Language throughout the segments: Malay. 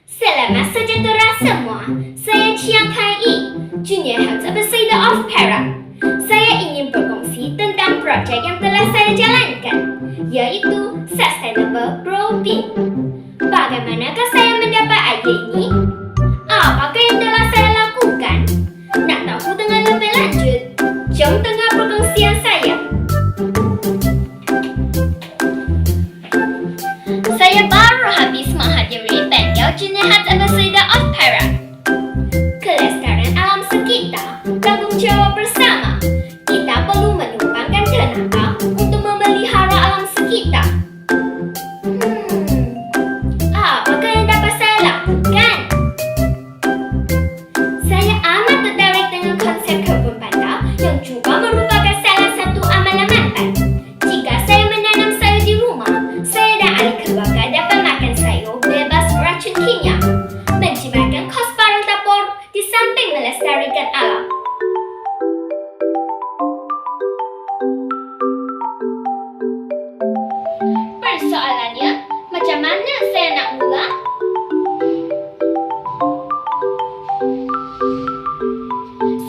Selamat sejahtera semua. Saya Chiang Kai-i, Junior Health Ambassador of Perak. Saya ingin berkongsi tentang projek yang telah saya jalankan, yaitu Sustainable Growing. Bagaimanakah saya mendapat idea ini? Apakah yang telah saya lakukan? Nak tahu dengan lebih lanjut? Jom dengar perkongsian saya. Saya baru habis menghadiri panel Junior Health Ambassador of Perak. Kelestarian alam sekitar, tanggungjawab bersama. Kita perlu menumpangkan tenaga untuk memelihara alam sekitar. Apakah yang dapat saya lakukan? Saya amat tertarik dengan konsep kebun bandar yang juga merupakan salah satu amalan manfaat. Jika saya menanam sayur di rumah, saya dan ahli keluarga dapat makan sayur bebas racun kimia, menjimatkan kos barang dapur di samping melestarikan alam. Persoalannya, macam mana saya nak mula?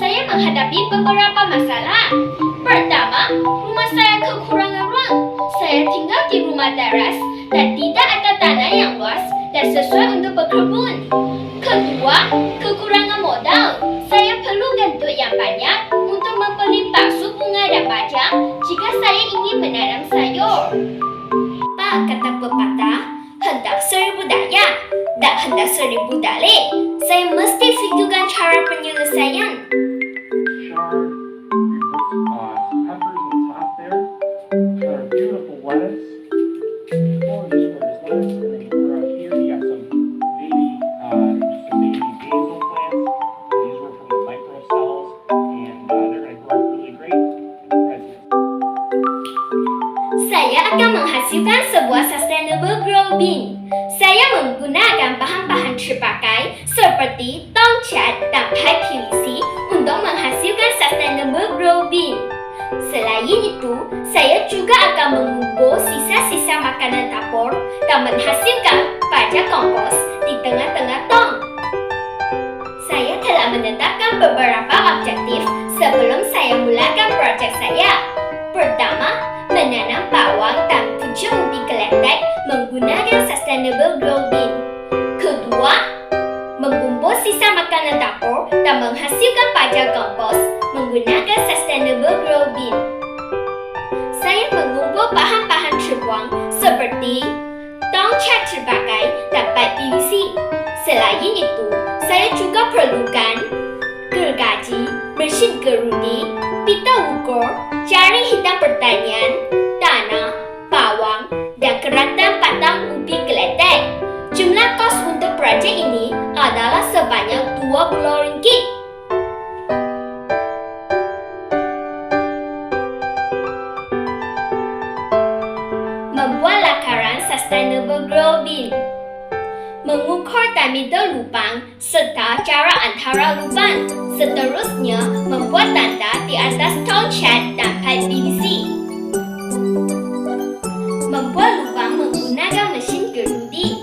Saya menghadapi beberapa masalah. Pertama, rumah saya kekurangan ruang. Saya tinggal di rumah teras dan tidak ada tanah yang luas dan sesuai untuk berkebun. Kedua, kekurangan modal. Saya perlukan duit yang banyak untuk membeli bakso, bunga dan baja jika saya ingin menanam sayur. Pak kata pepatah, hendak seribu daya, tak hendak seribu dalih. Saya mesti fikirkan cara penyelesaian. Chard, peppers on the top there. Got our beautiful lettuce. Gorgeous lettuce. And then over here you got some baby basil plants. These were from the microcells, and they're going to grow really great in the present. Saya akan menghasilkan sebuah sustainable grow bin. Saya menggunakan bahan-bahan terpakai seperti tong cat dan pipe PVC untuk menghasilkan sustainable grow bin. Selain itu, saya juga akan mengubur sisa-sisa makanan dapur dan menghasilkan baja kompos di tengah-tengah tong. Saya telah menetapkan beberapa objektif sebelum saya mulakan projek saya. Pertama, menanam bawang dan pucuk ubi geletek menggunakan sustainable grow bin. Kedua, mengumpul sisa makanan dapur dan menghasilkan baja kompos menggunakan sustainable grow bin. Saya mengumpul bahan-bahan terbuang seperti tong cat terpakai dan pipe PVC. Selain itu, saya juga perlukan gergaji, mesin gerudi, pita ukur, jaring hitam pertanian, tanah, bawang, dan keratan batang ubi geletek. Jumlah kos untuk projek ini adalah sebanyak RM20. Membuat lakaran sustainable grow bin. Mengukur diameter lubang serta jarak antara lubang. Seterusnya, membuat tanda di atas tong cat dan pipe PVC. Membuat lubang menggunakan mesin gerudi.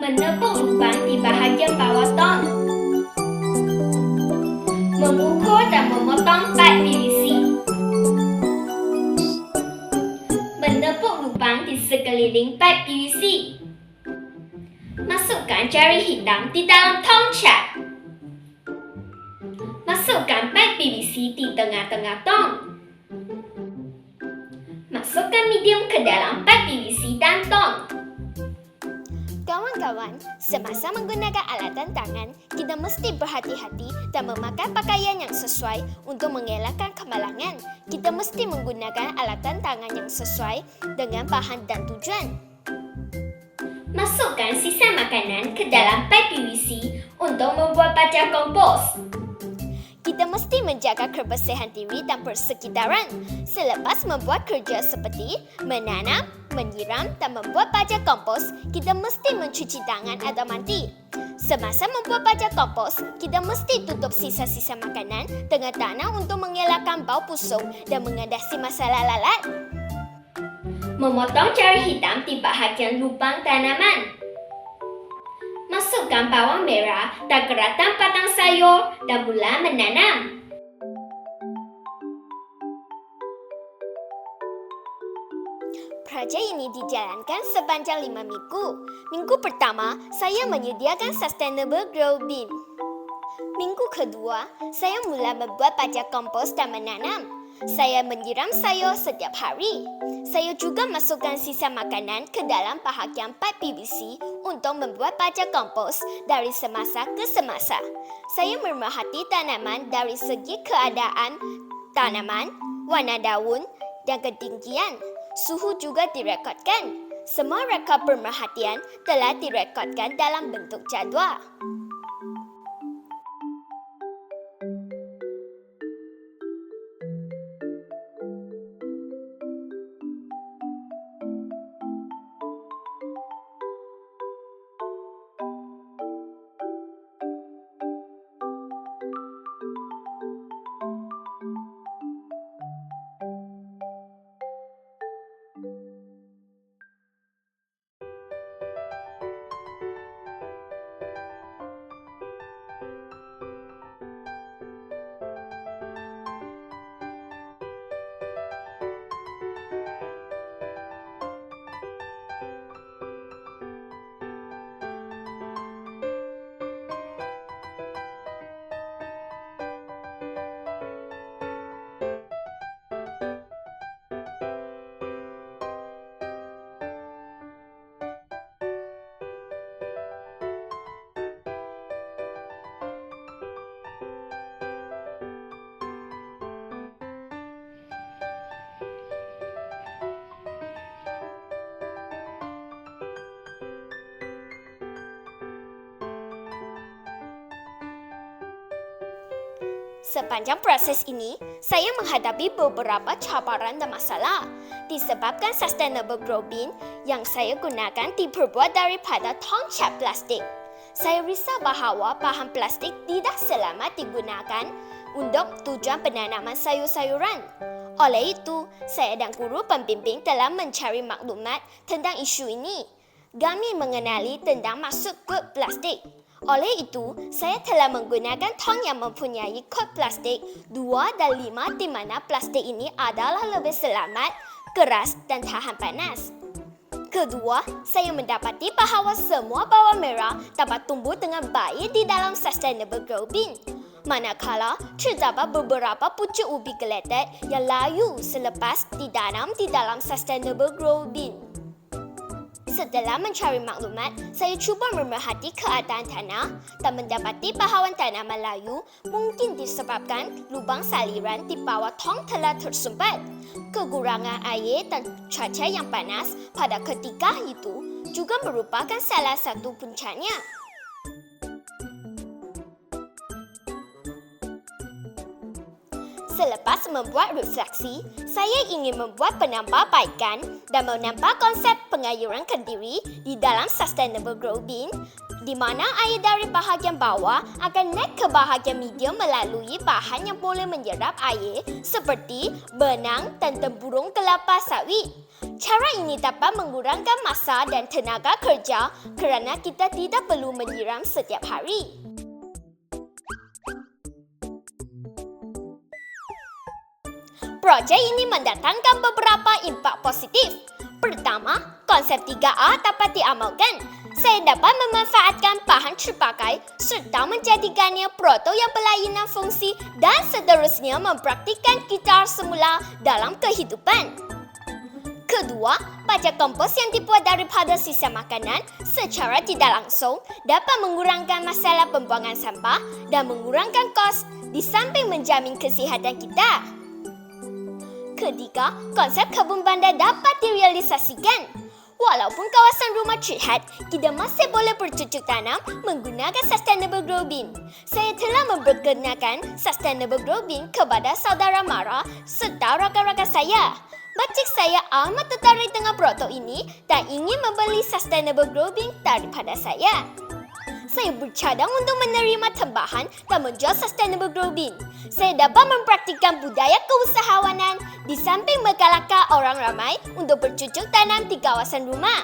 Menepuk lubang di bahagian bawah tong. Mengukur dan memotong pipe PVC. Menepuk lubang di sekeliling pipe PVC. Masukkan jari hitam di dalam tong cat. Masukkan pipe PVC di tengah-tengah tong. Masukkan medium ke dalam pipe PVC dan tong. Kawan-kawan, semasa menggunakan alatan tangan, kita mesti berhati-hati dan memakai pakaian yang sesuai untuk mengelakkan kemalangan. Kita mesti menggunakan alatan tangan yang sesuai dengan bahan dan tujuan. Masukkan sisa makanan ke dalam pipe PVC untuk membuat baja kompos. Kita mesti menjaga kebersihan diri dan persekitaran. Selepas membuat kerja seperti menanam, menyiram dan membuat baja kompos, kita mesti mencuci tangan atau mandi. Semasa membuat baja kompos, kita mesti tutup sisa-sisa makanan dengan tanah untuk mengelakkan bau busuk dan mengatasi masalah lalat. Memotong jari hitam di bahagian lubang tanaman. masukkan bawang merah dan keratang batang sayur dan mula menanam. Projek ini dijalankan sepanjang 5 minggu. Minggu pertama, saya menyediakan Sustainable Grow Bin. Minggu kedua, saya mula membuat baja kompos dan menanam. Saya menyiram sayur setiap hari. Saya juga masukkan sisa makanan ke dalam bahagian pipe PVC untuk membuat baja kompos dari semasa ke semasa. Saya memerhati tanaman dari segi keadaan tanaman, warna daun dan ketinggian. Suhu juga direkodkan. Semua rekod pemerhatian telah direkodkan dalam bentuk jadual. Sepanjang proses ini, saya menghadapi beberapa cabaran dan masalah disebabkan Sustainable Grow Bin yang saya gunakan diperbuat daripada tong cat plastik. Saya risau bahawa bahan plastik tidak selamat digunakan untuk tujuan penanaman sayur-sayuran. Oleh itu, saya dan guru pembimbing telah mencari maklumat tentang isu ini. Kami mengenali tentang maksud kod plastik. Oleh itu, saya telah menggunakan tong yang mempunyai kod plastik 2 dan 5 di mana plastik ini adalah lebih selamat, keras dan tahan panas. Kedua, saya mendapati bahawa semua bawang merah dapat tumbuh dengan baik di dalam Sustainable Grow Bin. Manakala terdapat beberapa pucuk ubi geletek yang layu selepas ditanam di dalam Sustainable Grow Bin. Setelah mencari maklumat, saya cuba memerhati keadaan tanah dan mendapati bahawa tanaman layu mungkin disebabkan lubang saliran di bawah tong telah tersumbat. Kekurangan air dan cuaca yang panas pada ketika itu juga merupakan salah satu puncanya. Selepas membuat refleksi, saya ingin membuat penambahbaikan dan menambah konsep pengayuran kendiri di dalam Sustainable Grow Bin, di mana air dari bahagian bawah akan naik ke bahagian medium melalui bahan yang boleh menyerap air seperti benang dan tempurung kelapa sawit. Cara ini dapat mengurangkan masa dan tenaga kerja kerana kita tidak perlu menyiram setiap hari. Projek ini mendatangkan beberapa impak positif. Pertama, konsep 3A dapat diamalkan. Saya dapat memanfaatkan bahan terpakai serta menjadikannya produk yang berlainan fungsi dan seterusnya mempraktikkan kita semula dalam kehidupan. Kedua, baja kompos yang dibuat daripada sisa makanan secara tidak langsung dapat mengurangkan masalah pembuangan sampah dan mengurangkan kos di samping menjamin kesihatan kita. Ketiga, konsep kebun bandar dapat direalisasikan. Walaupun kawasan rumah terlihat, kita masih boleh bercocok tanam menggunakan Sustainable Grow Bin. Saya telah memperkenalkan Sustainable Grow Bin kepada saudara mara serta rakan-rakan saya. Makcik saya amat tertarik dengan produk ini dan ingin membeli Sustainable Grow Bin daripada saya. Saya bercadang untuk menerima tambahan dan menjual Sustainable Grow Bin. Saya dapat mempraktikkan budaya keusahawanan di samping menggalakkan orang ramai untuk bercocok tanam di kawasan rumah.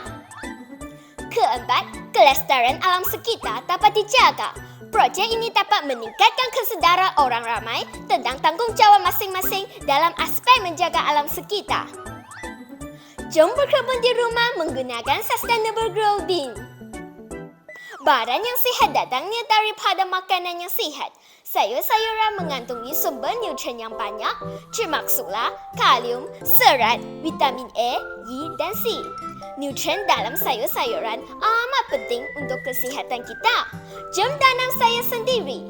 Keempat, kelestarian alam sekitar dapat dijaga. Projek ini dapat meningkatkan kesedaran orang ramai tentang tanggungjawab masing-masing dalam aspek menjaga alam sekitar. Jom berkebun di rumah menggunakan Sustainable Grow Bin. Badan yang sihat datangnya daripada makanan yang sihat. Sayur-sayuran mengandungi sumber nutrien yang banyak, termasuklah kalium, serat, vitamin A, E dan C. Nutrien dalam sayur-sayuran amat penting untuk kesihatan kita. Jom tanam sayur sendiri.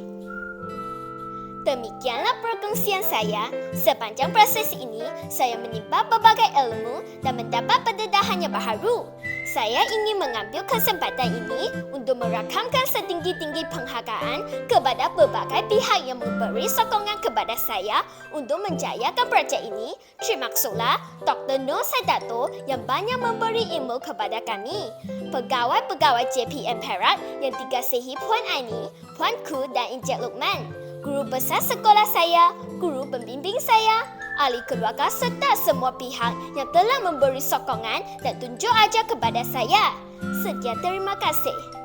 Demikianlah perkongsian saya. Sepanjang proses ini, saya menimba berbagai ilmu dan mendapat pendedahan yang baharu. Saya ingin mengambil kesempatan ini untuk merakamkan setinggi-tinggi penghargaan kepada berbagai pihak yang memberi sokongan kepada saya untuk menjayakan projek ini. Termasuklah Dr. Nur Saidato yang banyak memberi ilmu kepada kami, pegawai-pegawai JPM Perak yang dikasihi Puan Aini, Puan Ku dan Encik Lukman, guru besar sekolah saya, guru pembimbing saya, ahli keluarga serta semua pihak yang telah memberi sokongan dan tunjuk ajar kepada saya. Sekian terima kasih.